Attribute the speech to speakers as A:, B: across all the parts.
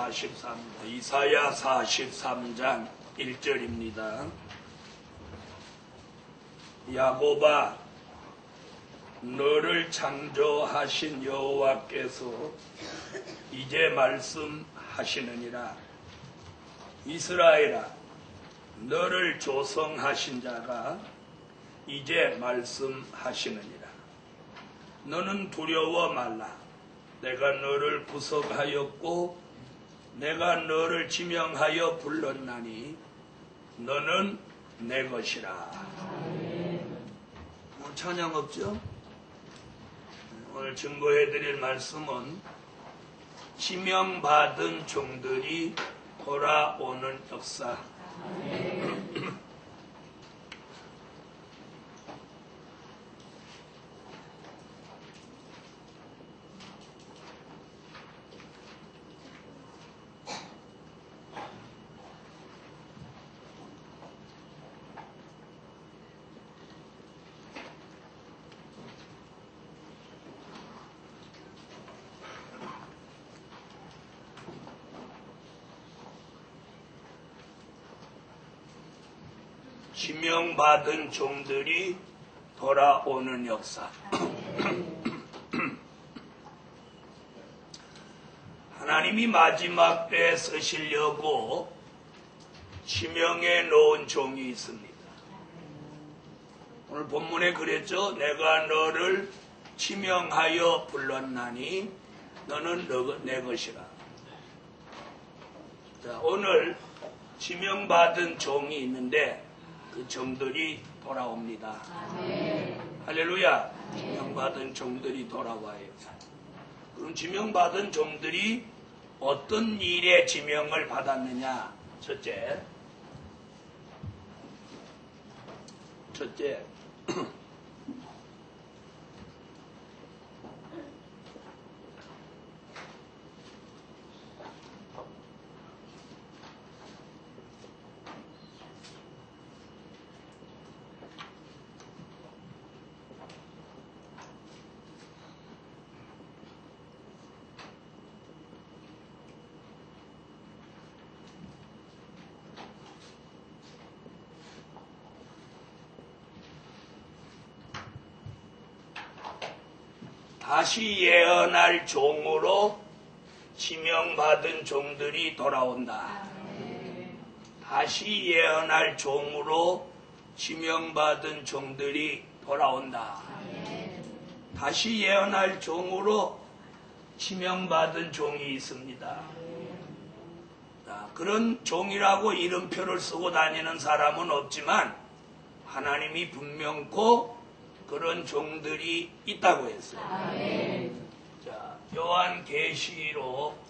A: 이사야 43장 1절입니다. 야곱아, 너를 창조하신 여호와께서 이제 말씀하시느니라. 이스라엘아, 너를 조성하신 자가 이제 말씀하시느니라. 너는 두려워 말라. 내가 너를 구속하였고 내가 너를 지명하여 불렀나니 너는 내 것이라. 오늘 찬양 없죠? 오늘 증거해드릴 말씀은 지명받은 종들이 돌아오는 역사. 지명받은 종들이 돌아오는 역사. 하나님이 마지막 때에 쓰시려고 지명해 놓은 종이 있습니다. 오늘 본문에 그랬죠. 내가 너를 지명하여 불렀나니 너는 내 것이라. 자, 오늘 지명받은 종이 있는데 그 종들이 돌아옵니다. 할렐루야. 지명받은 종들이 돌아와요. 그럼 지명받은 종들이 어떤 일에 지명을 받았느냐? 첫째, 다시 예언할 종으로 지명받은 종들이 돌아온다. 다시 예언할 종으로 지명받은 종들이 돌아온다. 다시 예언할 종으로 지명받은 종이 있습니다. 그런 종이라고 이름표를 쓰고 다니는 사람은 없지만 하나님이 분명코 그런 종들이 있다고 했어요. 자, 요한계시록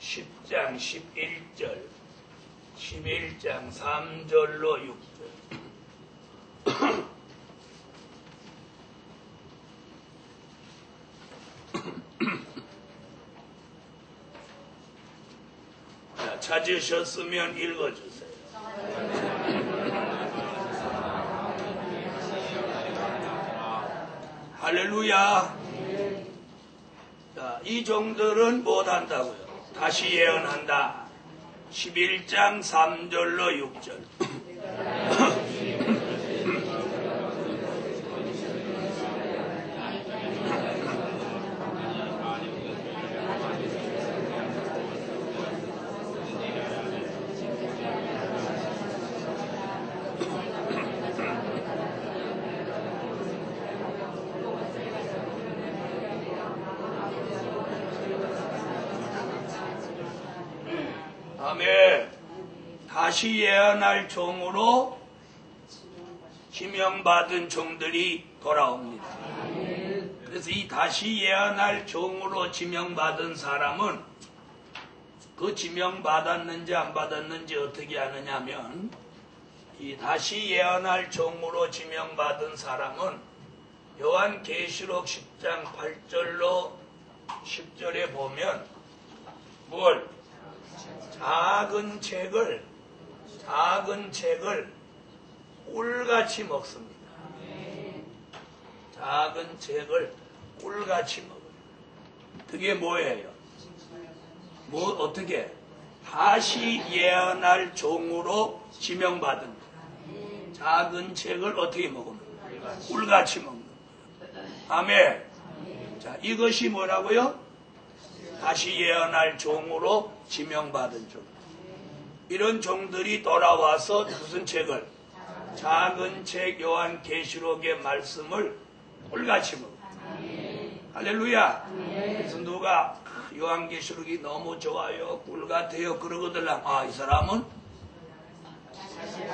A: 10장 11절, 11장 3절로 6절. 자, 찾으셨으면 읽어주세요. 할렐루야. 자, 이 종들은 못한다고요. 다시 예언한다. 11장 3절로 6절. 아멘. 다시 예언할 종으로 지명받은 종들이 돌아옵니다. 그래서 이 다시 예언할 종으로 지명받은 사람은 그 지명받았는지 안 받았는지 어떻게 하느냐면, 이 다시 예언할 종으로 지명받은 사람은 요한계시록 10장 8절로 10절에 보면 뭘? 작은 책을 꿀같이 먹습니다. 작은 책을 꿀같이 먹어요. 그게 뭐예요? 뭐 어떻게 다시 예언할 종으로 지명받은 작은 책을 어떻게 먹으면 꿀같이 먹는 아멘. 자, 이것이 뭐라고요? 다시 예언할 종으로 지명받은 종. 이런 종들이 돌아와서 무슨 책을? 작은 책 요한계시록의 말씀을 꿀같이 먹어. 할렐루야. 그래서 누가 요한계시록이 너무 좋아요, 꿀같아요 그러거든. 아, 이 사람은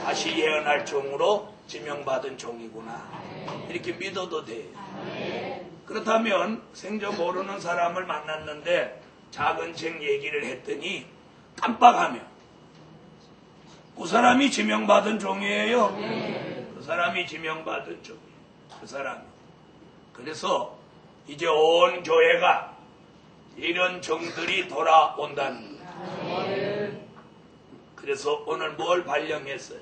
A: 다시 예언할 종으로 지명받은 종이구나, 이렇게 믿어도 돼요. 그렇다면 생전 모르는 사람을 만났는데 작은 책 얘기를 했더니 깜빡하면 그 사람이 지명받은 종이에요. 그 사람이 지명받은 종이에요. 그 사람이. 그래서 이제 온 교회가 이런 종들이 돌아온다는 거예요. 그래서 오늘 뭘 발령했어요?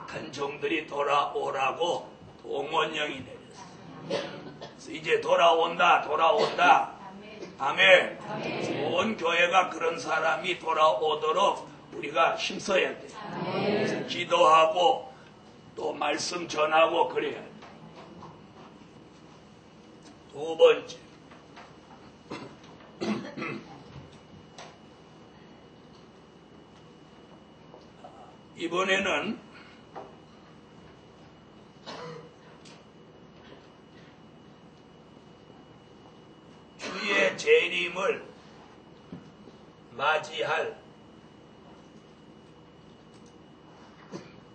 A: 큰 종들이 돌아오라고 동원령이 내렸어요. 그래서 이제 돌아온다. 아멘. 온 교회가 그런 사람이 돌아오도록 우리가 힘써야 돼. 그래서 기도하고 또 말씀 전하고 그래야 돼. 두 번째, 이번에는 주의 재림을 맞이할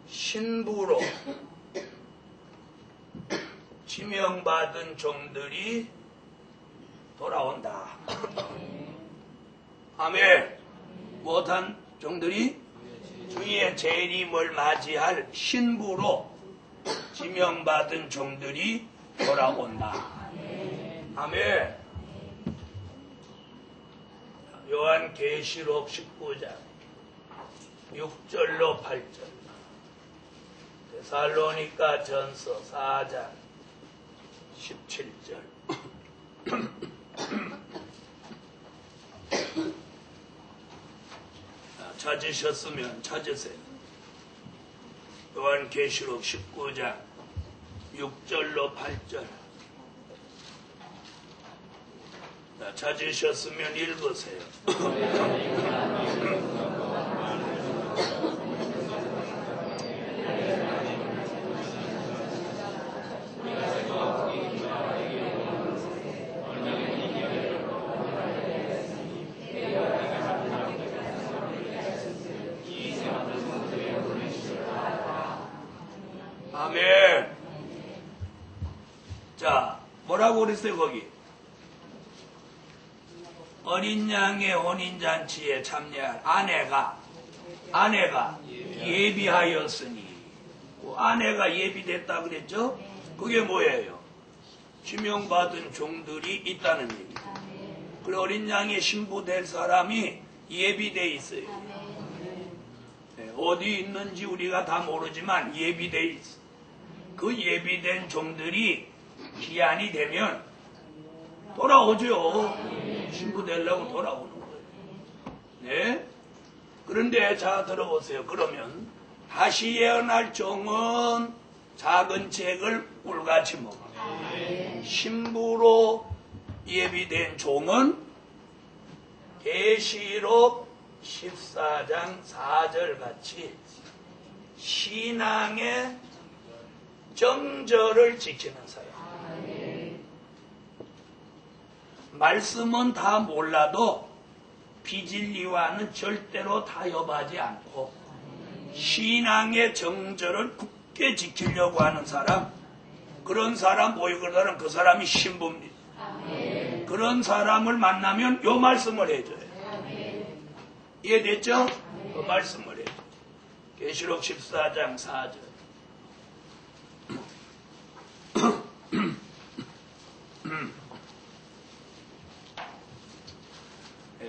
A: 신부로 지명받은 종들이 돌아온다. 아멘. 못한 종들이 주의 재림을 맞이할 신부로 지명받은 종들이 돌아온다. 아멘. 요한계시록 19장 6절로 8절, 데살로니가 전서 4장 17절. 찾으셨으면 찾으세요. 요한계시록 19장 6절로 8절. 찾으셨으면 읽으세요. 아멘. 자, 뭐라고 그랬어요 거기? 어린 양의 혼인잔치에 참여할 아내가 예비하였으니, 그 아내가 예비됐다 그랬죠? 그게 뭐예요? 지명받은 종들이 있다는 얘기죠. 그 어린 양의 신부 될 사람이 예비돼 있어요. 네, 어디 있는지 우리가 다 모르지만 예비돼 있어. 그 예비된 종들이 기한이 되면 돌아오죠. 신부 되려고 돌아오는 거예요. 네? 그런데 자 들어보세요. 그러면 다시 예언할 종은 작은 책을 꿀같이 먹어. 신부로 예비된 종은 계시록 14장 4절 같이 신앙의 정절을 지키는 사람. 말씀은 다 몰라도 비진리와는 절대로 타협하지 않고 신앙의 정절을 굳게 지키려고 하는 사람, 그런 사람 보이거든. 그 사람이 신부입니다. 그런 사람을 만나면 요 말씀을 해줘요. 이해됐죠? 그 말씀을 해줘요. 계시록 14장 4절.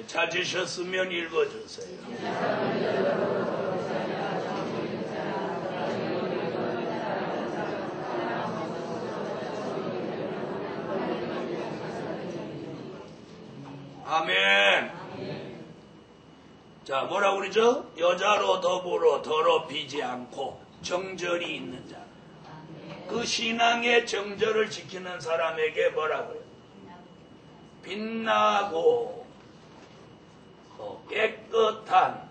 A: 찾으셨으면 읽어주세요. 아멘. 자, 뭐라고 그러죠? 여자로 더불어 더럽히지 않고 정절이 있는 자. 그 신앙의 정절을 지키는 사람에게 뭐라고요? 빛나고 깨끗한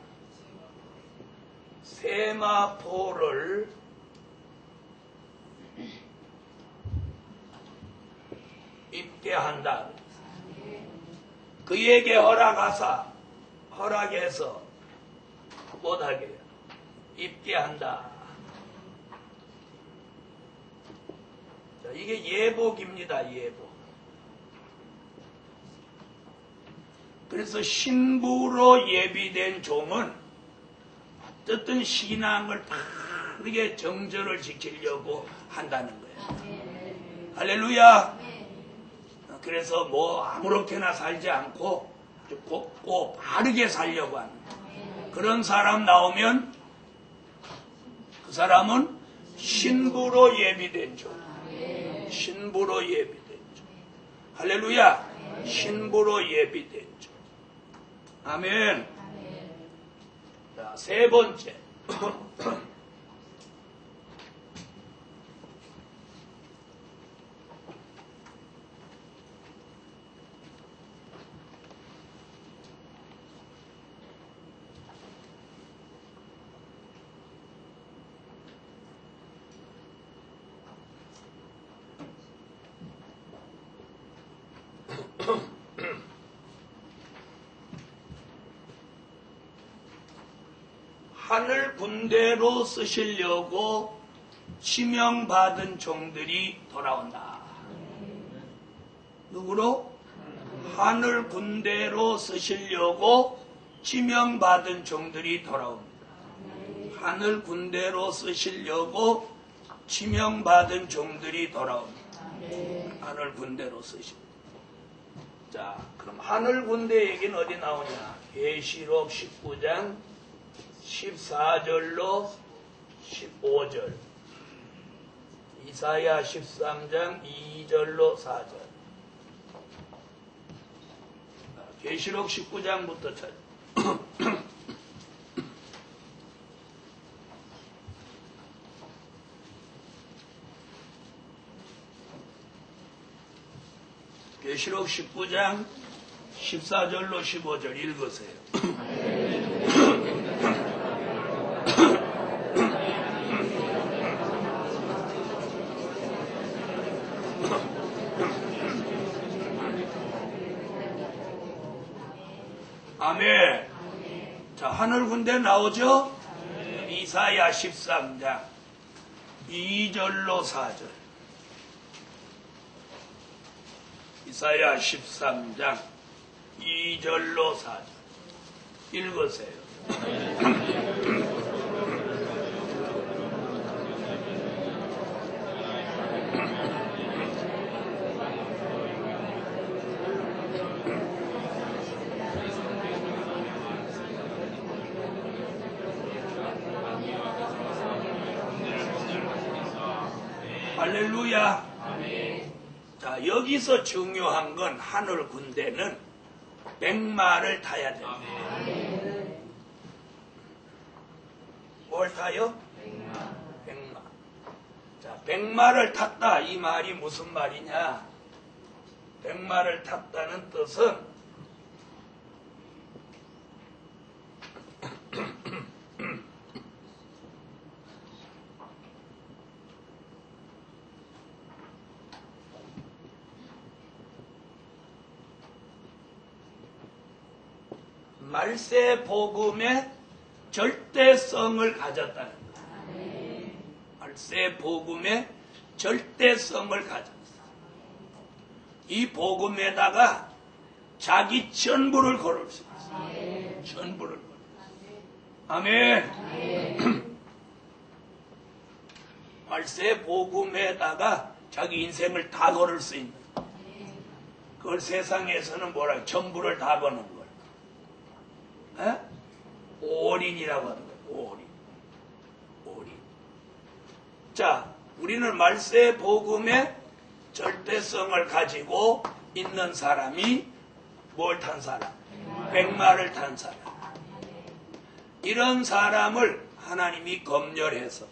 A: 세마포를 입게 한다. 그에게 허락해서 못하게 입게 한다. 자, 이게 예복입니다. 예복. 그래서 신부로 예비된 종은 어쨌든 신앙을 바르게 정절을 지키려고 한다는 거예요. 할렐루야. 그래서 뭐 아무렇게나 살지 않고 곱고 바르게 살려고 하는 그런 사람 나오면 그 사람은 신부로 예비된 종. 신부로 예비된 종. 할렐루야. 신부로 예비된 종. 아멘. 자, 세 번째. 하늘 군대로 쓰시려고 지명받은 종들이 돌아온다. 누구로? 하늘 군대로 쓰시려고 지명받은 종들이 돌아옵니다. 하늘 군대로 쓰시려고 지명받은 종들이 돌아옵니다. 하늘 군대로 쓰십니다. 자, 그럼 하늘 군대 얘기는 어디 나오냐? 계시록 19장 14절로 15절, 이사야 13장 2절로 4절. 계시록 19장부터 찾. 계시록 19장 14절로 15절 읽으세요. 아멘. 자, 하늘 군대 나오죠? 이사야 13장 2절로 4절. 이사야 13장 2절로 4절. 읽으세요. 할렐루야. 자, 여기서 중요한 건 하늘 군대는 백마를 타야 됩니다. 뭘 타요? 백마. 자, 백마를 탔다. 이 말이 무슨 말이냐? 백마를 탔다는 뜻은 말세 복음의 절대성을 가졌다는 거예요. 말세 복음의 절대성을 가졌어요. 이 복음에다가 자기 전부를 걸을 수 있어요. 전부를 걸을 수 있어요. 아멘. 말세 복음에다가 자기 인생을 다 걸을 수 있는, 그걸 세상에서는 뭐라, 전부를 다 거는 거. 올인이라고 하는 거예요. 올인. 자, 우리는 말세 복음의 절대성을 가지고 있는 사람이 뭘 탄 사람? 백마를 탄 사람. 이런 사람을 하나님이 검열해서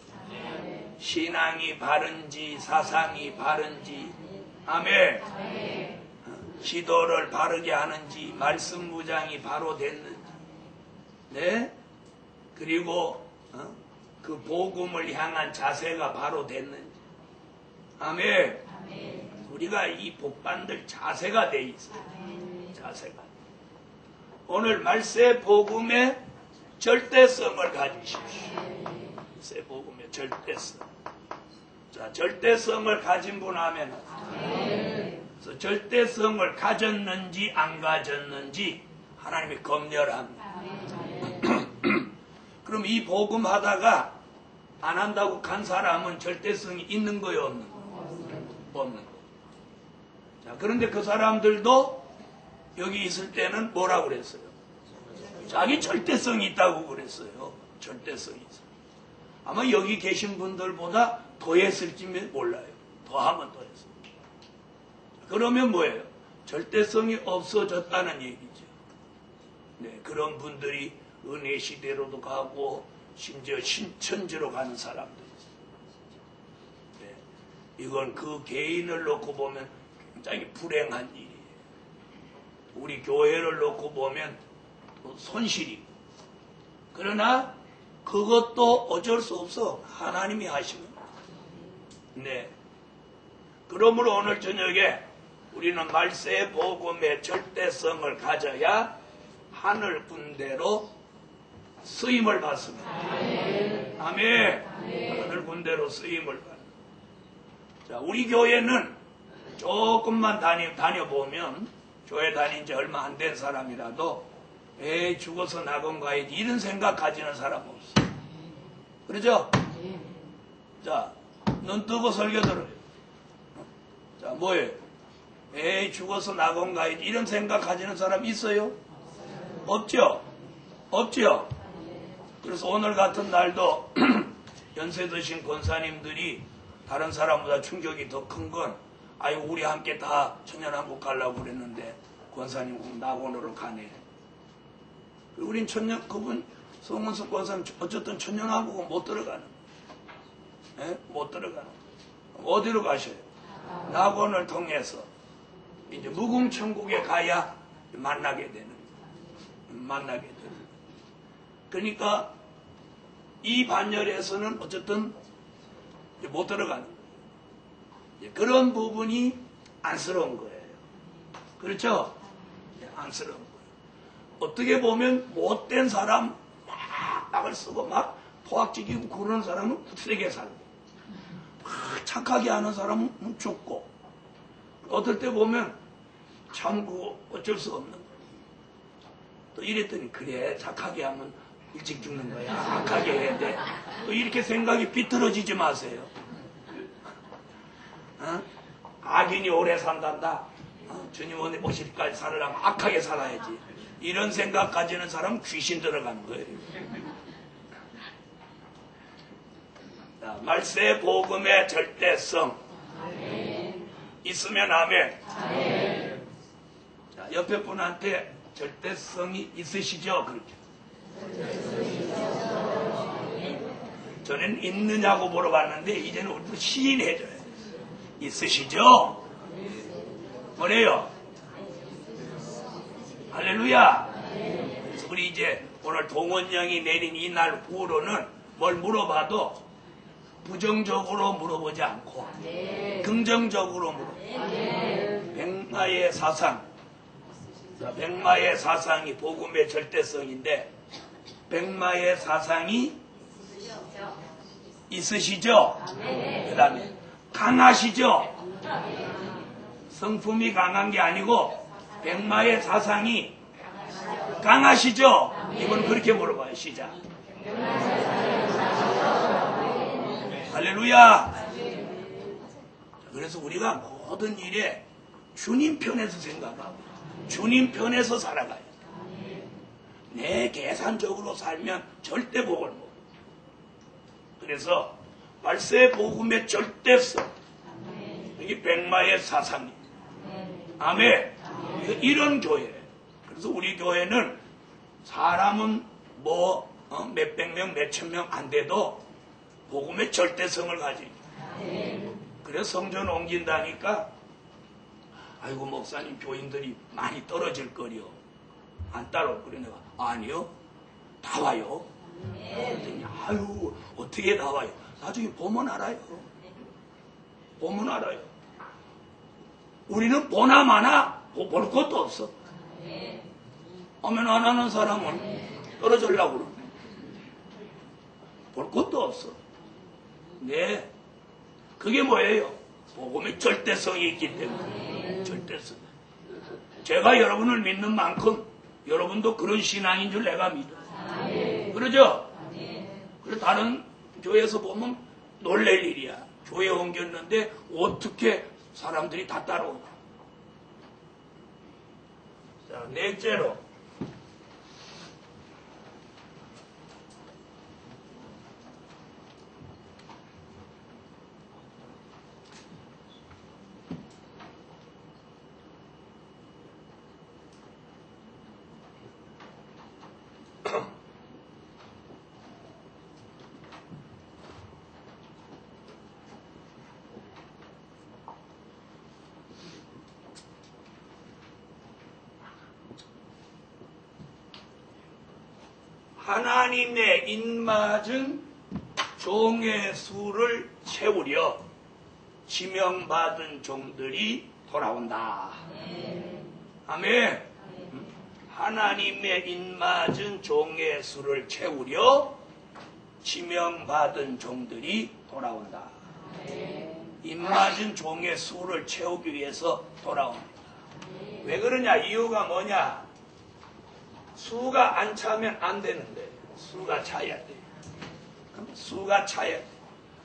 A: 신앙이 바른지 사상이 바른지, 아멘, 기도를 바르게 하는지 말씀 무장이 바로 됐는지, 네, 그리고 그 복음을 향한 자세가 바로 됐는지, 아멘. 우리가 이 복받을 자세가 돼 있어요. 자세가. 오늘 말세 복음의 절대성을 가지십시오. 말세 복음의 절대성. 자, 절대성을 가진 분 하면, 그래서 절대성을 가졌는지 안 가졌는지 하나님이 검열합니다. 그럼 이 복음 하다가 안 한다고 간 사람은 절대성이 있는 거예요, 없는 거예요? 없는 거예요. 자, 그런데 그 사람들도 여기 있을 때는 뭐라고 그랬어요? 자기 절대성이 있다고 그랬어요. 절대성이 있어요. 아마 여기 계신 분들보다 더 했을지 몰라요. 더 하면 더 했어요. 그러면 뭐예요? 절대성이 없어졌다는 얘기죠. 네, 그런 분들이 은혜 시대로도 가고 심지어 신천지로 가는 사람도 있어요. 네, 이건 그 개인을 놓고 보면 굉장히 불행한 일이에요. 우리 교회를 놓고 보면 또 손실이고. 그러나 그것도 어쩔 수 없어. 하나님이 하시면. 네. 그러므로 오늘 저녁에 우리는 말세 복음의 절대성을 가져야 하늘 군대로 쓰임을 받습니다. 아멘. 하늘 군대로 쓰임을 받는. 자, 우리 교회는 조금만 다녀보면, 교회 다닌 지 얼마 안 된 사람이라도 에이 죽어서 낙원 가야지 이런 생각 가지는 사람 없어. 그러죠? 자, 눈 뜨고 설교 들어요. 자, 뭐예요? 에이 죽어서 낙원 가야지 이런 생각 가지는 사람 있어요? 없죠? 없죠? 그래서 오늘 같은 날도 연세 드신 권사님들이 다른 사람보다 충격이 더 큰 건, 아이고 우리 함께 다 천년왕국 가려고 그랬는데 권사님 낙원으로 가네. 우린 그분 송은숙 권사님 어쨌든 천년왕국은 못 들어가는, 예? 못 들어가는. 어디로 가셔요? 낙원을 통해서 이제 무궁천국에 가야 만나게 되는. 그러니까 이 반열에서는 어쨌든 못 들어가는 거예요. 그런 부분이 안쓰러운 거예요. 그렇죠? 안쓰러운 거예요. 어떻게 보면 못된 사람 막 낙을 쓰고 막 포악지기고 그러는 사람은 세게 살고, 착하게 하는 사람은 죽고, 어떨 때 보면 참 그거 어쩔 수 없는 거예요. 또 이랬더니 그래 착하게 하면 일찍 죽는 거야, 악하게 해야 돼. 또 이렇게 생각이 비뚤어지지 마세요. 악인이 오래 산단다. 주님 오실 때까지 살으려면 악하게 살아야지. 이런 생각 가지는 사람은 귀신 들어가는 거예요. 자, 말세 복음의 절대성 있으면 아멘. 자, 옆에 분한테 절대성이 있으시죠? 그렇게. 전에는 있느냐고 물어봤는데 이제는 우리도 시인해줘야 돼요. 있으시죠? 뭐래요? 할렐루야. 그래서 우리 이제 오늘 동원령이 내린 이날 후로는 뭘 물어봐도 부정적으로 물어보지 않고 긍정적으로 물어봐요. 백마의 사상. 자, 백마의 사상이 복음의 절대성인데, 백마의 사상이 있으시죠? 그 다음에 강하시죠? 성품이 강한 게 아니고 백마의 사상이 강하시죠? 이건 그렇게 물어봐요. 시작. 할렐루야. 그래서 우리가 모든 일에 주님 편에서 생각하고 주님 편에서 살아가요. 내 계산적으로 살면 절대 복을 못. 그래서 말세 복음의 절대성, 이게 백마의 사상이에요. 아멘. 이런 교회, 그래서 우리 교회는 사람은 뭐 몇백 명, 몇천 명 안 돼도 복음의 절대성을 가지고 그래서 성전 옮긴다니까 아이고 목사님 교인들이 많이 떨어질 거려 안 따라올 거려. 내가 아니요 다 와요. 그랬더니 아유 어떻게 다 와요. 나중에 보면 알아요. 보면 알아요. 우리는 보나 마나 볼 것도 없어. 아멘 안 하는 사람은 떨어지려고 그러네. 볼 것도 없어. 네, 그게 뭐예요? 복음의 절대성이 있기 때문에. 절대성. 제가 여러분을 믿는 만큼 여러분도 그런 신앙인 줄 내가 믿어. 그러죠? 그래서 다른 교회에서 보면 놀랄 일이야. 교회 옮겼는데 어떻게 사람들이 다 따라오나. 자, 넷째로 하나님의 입맞은 종의 수를 채우려 지명받은 종들이 돌아온다. 아멘. 하나님의 입맞은 종의 수를 채우려 지명받은 종들이 돌아온다. 입맞은 종의 수를 채우기 위해서 돌아옵니다. 왜 그러냐? 이유가 뭐냐? 수가 안 차면 안 되는데 수가 차야 돼. 수가 차야 돼.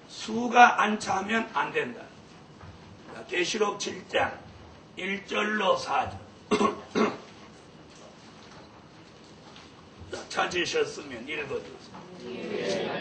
A: 수가 안 차면 안 된다. 계시록 7장 1절로 4절 찾으셨으면 읽어주세요.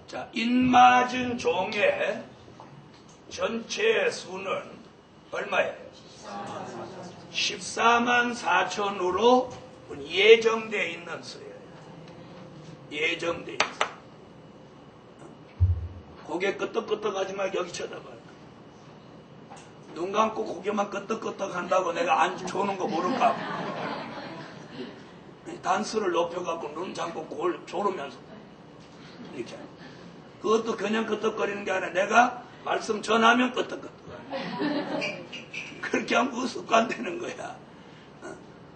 A: 자, 입맞은 종의 전체 수는 얼마예요? 14만 4천으로 예정되어 있는 수예요. 예정되어 있어요. 고개 끄덕끄덕하지 말고 여기 쳐다봐요. 눈 감고 고개만 끄덕끄덕 한다고 내가 안 조는 거 모를까? 단수를 높여갖고 눈 감고 골 조르면서 이렇게 하는. 그것도 그냥 끄떡거리는 게 아니라 내가 말씀 전하면 끄떡끄떡. 그렇게 하면 그 습관 되는 거야.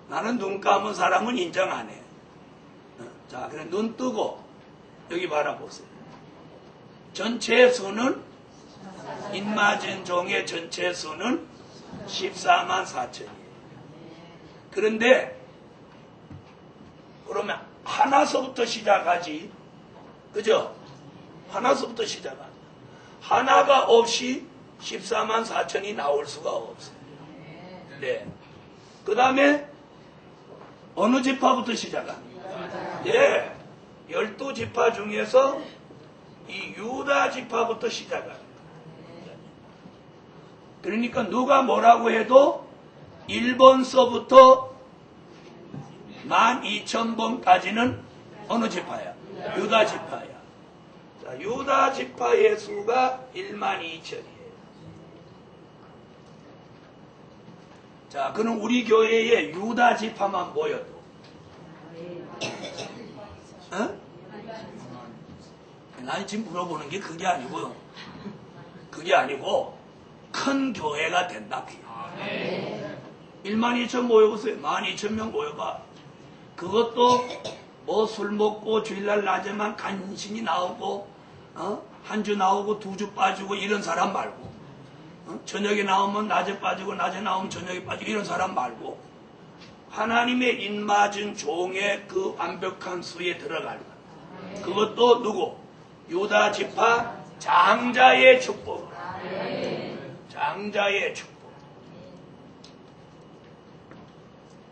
A: 나는 눈 감은 사람은 인정 안 해. 자, 그래 눈 뜨고 여기 바라보세요. 전체 수는 입맞은 종의 전체 수는 14만 4천이에요. 그런데 그러면 하나서부터 시작하지. 그죠? 하나서부터 시작합니다. 하나가 없이 14만 4천이 나올 수가 없어요. 네. 그 다음에 어느 지파부터 시작합니까? 네. 12지파 중에서 이 유다 지파부터 시작합니다. 그러니까 누가 뭐라고 해도 1번서부터 12,000번까지는 어느 지파야? 유다 지파야. 유다 지파의 수가 12,000이에요. 자, 그럼 우리 교회에 유다 지파만 모여도 난 지금 물어보는 게 그게 아니고 큰 교회가 된다. 12,000 모여보세요. 12,000명 모여봐. 그것도 뭐 술 먹고 주일날 낮에만 간신히 나오고 한 주 나오고 2주 빠지고 이런 사람 말고 저녁에 나오면 낮에 빠지고 낮에 나오면 저녁에 빠지고 이런 사람 말고 하나님의 입맞은 종의 그 완벽한 수에 들어갈 것. 그것도 누구? 유다 지파 장자의 축복. 장자의 축복.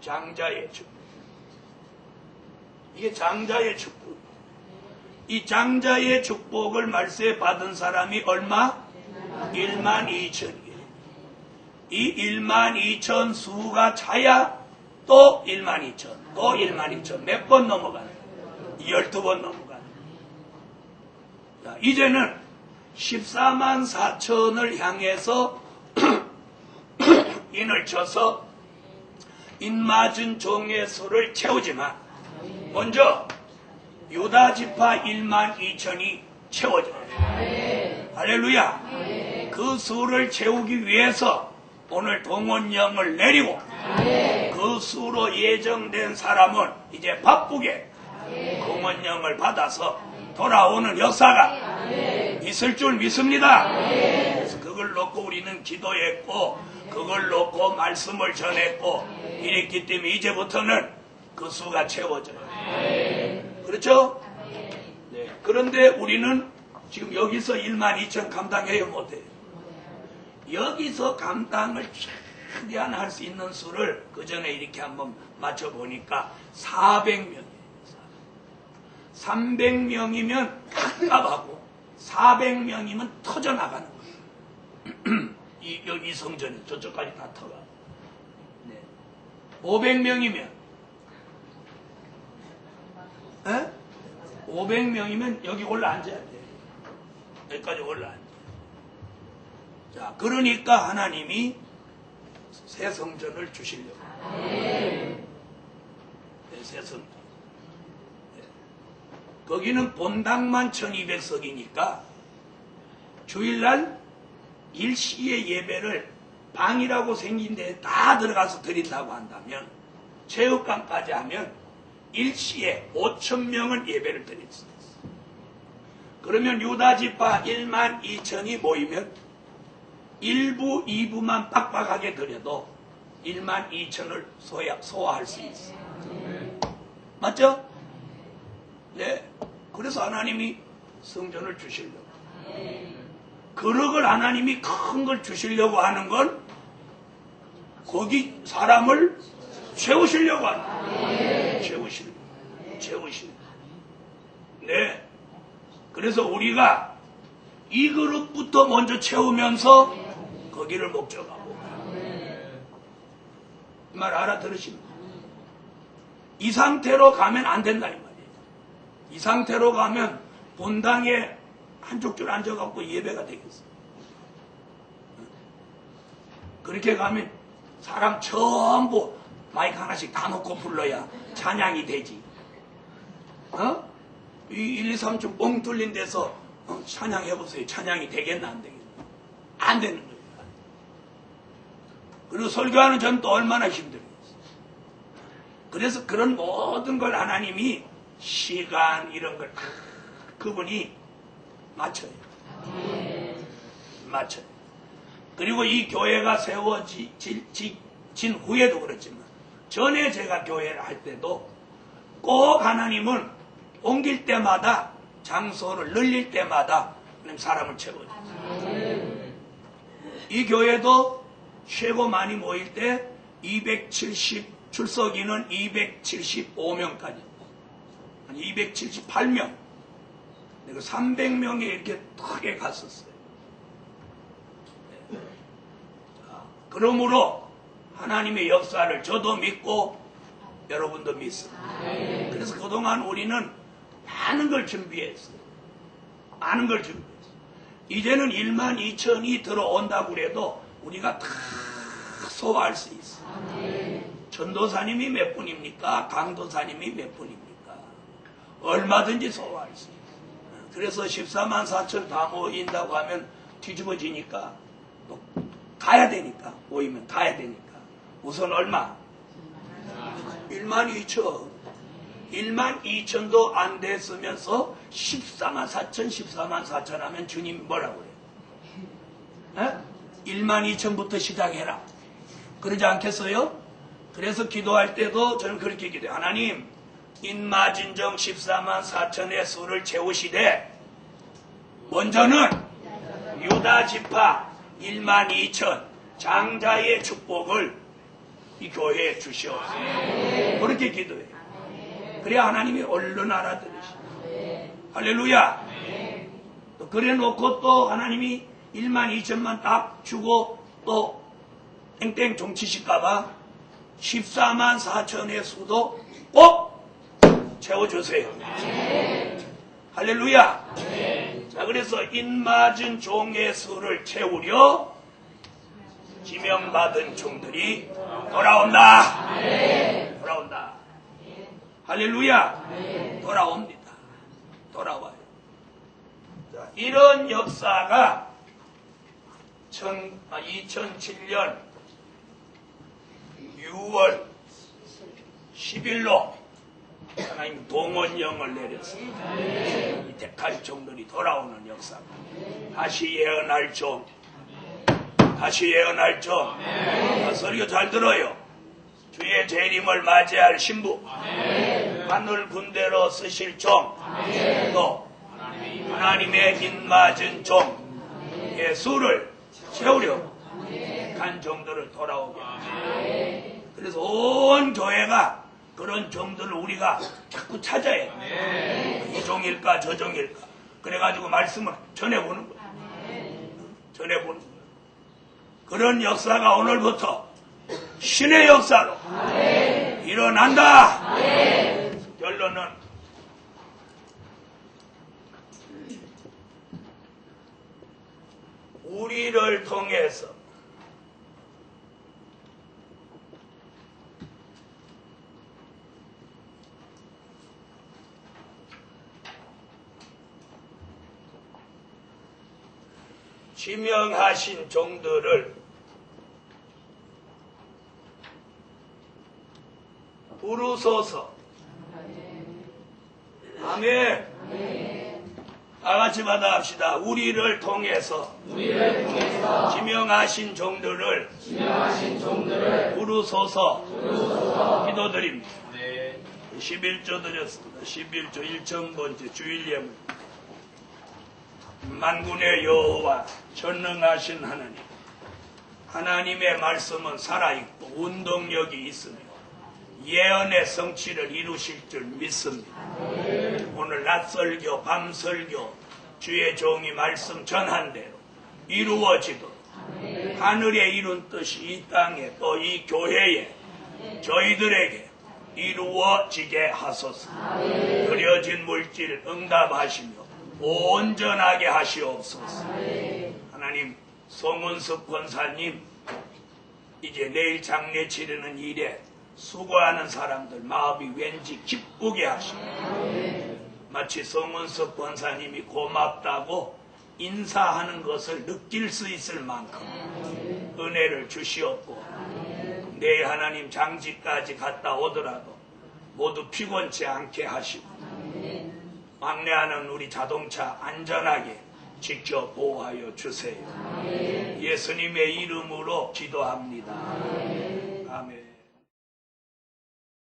A: 장자의 축복. 이게 장자의 축복. 이 장자의 축복을 말세 받은 사람이 얼마? 12,000이에요. 이 12,000 수가 차야 또 12,000, 또 12,000. 몇 번 넘어가는 거예요? 12번 넘어가는 거예요. 이제는 144,000을 향해서 인을 쳐서 입맞은 종의 수를 채우지만 먼저 유다 지파 12,000이 채워져요. 할렐루야. 그 수를 채우기 위해서 오늘 동원령을 내리고 그 수로 예정된 사람은 이제 바쁘게 동원령을 받아서 돌아오는 역사가 있을 줄 믿습니다. 그래서 그걸 놓고 우리는 기도했고 그걸 놓고 말씀을 전했고 이랬기 때문에 이제부터는 그 수가 채워져요. 그렇죠? 네. 그런데 우리는 지금 여기서 12,000 감당해요 못해요? 여기서 감당을 최대한 할 수 있는 수를 그 전에 이렇게 한번 맞춰보니까 400명이에요. 300명이면 답답하고 400명이면 터져나가는 거예요. 이 성전이 저쪽까지 다 터가고. 네. 500명이면 500명이면 여기 올라앉아야 돼요. 여기까지 올라앉아요. 자, 그러니까 하나님이 새 성전을 주시려고. 네, 새 성전. 네. 거기는 본당만 1200석이니까 주일날 일시의 예배를 방이라고 생긴 데에 다 들어가서 드린다고 한다면 체육관까지 하면 일시에 5,000명은 예배를 드릴 수 있어요. 그러면 유다지파 12,000이 모이면 1부, 2부만 빡빡하게 드려도 12,000을 소화할 수 있어요. 맞죠? 네. 그래서 하나님이 성전을 주시려고. 그릇을 하나님이 큰 걸 주시려고 하는 건 거기 사람을 채우시려고 하는 거예요. 채우시려고. 네. 그래서 우리가 이 그릇부터 먼저 채우면서 거기를 목적하고. 이 말 알아들으십니까? 이 상태로 가면 안 된다 이 말이에요. 이 상태로 가면 본당에 한쪽 줄 앉아갖고 예배가 되겠어. 그렇게 가면 사람 전부 마이크 하나씩 다 놓고 불러야 찬양이 되지. 이 1, 2, 3층 뻥 뚫린 데서 찬양해보세요. 찬양이 되겠나 안 되겠나? 안 되는 거예요. 그리고 설교하는 저는 또 얼마나 힘들겠어요. 그래서 그런 모든 걸 하나님이 시간 이런 걸 그분이 맞춰요. 맞춰요. 그리고 이 교회가 세워진 후에도 그렇지만 전에 제가 교회를 할 때도 꼭 하나님은 옮길 때마다 장소를 늘릴 때마다 사람을 채워요. 이 교회도 최고 많이 모일 때 270 출석인은 275명까지, 아니 278명, 300명에 이렇게 크게 갔었어요. 그러므로 하나님의 역사를 저도 믿고 여러분도 믿습니다. 그래서 그동안 우리는 많은 걸 준비했어요. 많은 걸 준비했어요. 이제는 12,000이 들어온다고 해도 우리가 다 소화할 수 있어요. 전도사님이 몇 분입니까? 강도사님이 몇 분입니까? 얼마든지 소화할 수 있어요. 그래서 144,000 다 모인다고 하면 뒤집어지니까 또 가야 되니까, 모이면 가야 되니까 우선 얼마? 12,000. 12,000도 안 됐으면서 144,000 하면 주님 뭐라고 그래요? 12,000부터 시작해라. 그러지 않겠어요? 그래서 기도할 때도 저는 그렇게 기도해요. 하나님, 인마진정 14만 4천의 수를 채우시되 먼저는 유다 지파 1만 2천 장자의 축복을 이 교회에 주시옵소서. 그렇게 기도해요. 그래야 하나님이 얼른 알아들으시죠. 할렐루야. 또 그래 놓고 또 하나님이 1만 2천만 딱 주고 또 땡땡 종치실까봐 14만 4천의 수도 꼭 채워주세요. 할렐루야. 자, 그래서 인맞은 종의 수를 채우려 지명받은 종들이 돌아온다. 돌아온다. 할렐루야. 돌아옵니다. 돌아와요. 자, 이런 역사가 2007년 6월 10일로 하나님 동원령을 내렸어요. 이 택할 종들이 돌아오는 역사. 다시 예언할 종. 다시 예언할 종. 설교 잘 들어요. 주의 재림을 맞이할 신부. 하늘 군대로 쓰실 종. 또 하나님의 인맞은 종의 수를 채우려고 간 종들을 돌아오게. 그래서 온 교회가 그런 종들을 우리가 자꾸 찾아야 해. 이 종일까 저 종일까. 그래가지고 말씀을 전해보는 거야. 전해보는 거야. 그런 역사가 오늘부터 신의 역사로 일어난다. 결론은 우리를 통해서 지명하신 종들을 부르소서. 아멘. 다 같이 받아합시다. 우리를 통해서 지명하신 종들을 부르소서. 기도드립니다. 11조 드렸습니다. 11조 1,000번째 주일 예물. 만군의 여호와 전능하신 하나님, 하나님의 말씀은 살아있고 운동력이 있으며 예언의 성취를 이루실 줄 믿습니다. 오늘 낮설교 밤설교 주의 종이 말씀 전한 대로 이루어지도록 하늘에 이룬 뜻이 이 땅에 또 이 교회에 저희들에게 이루어지게 하소서. 그려진 물질 응답하시며 온전하게 하시옵소서. 하나님, 송은숙 권사님 이제 내일 장례 치르는 일에 수고하는 사람들 마음이 왠지 기쁘게 하시고 마치 송은숙 권사님이 고맙다고 인사하는 것을 느낄 수 있을 만큼 은혜를 주시옵고 내일 하나님 장지까지 갔다 오더라도 모두 피곤치 않게 하시고 막내하는 우리 자동차 안전하게 지켜 보호하여 주세요. 예수님의 이름으로 기도합니다. 아멘.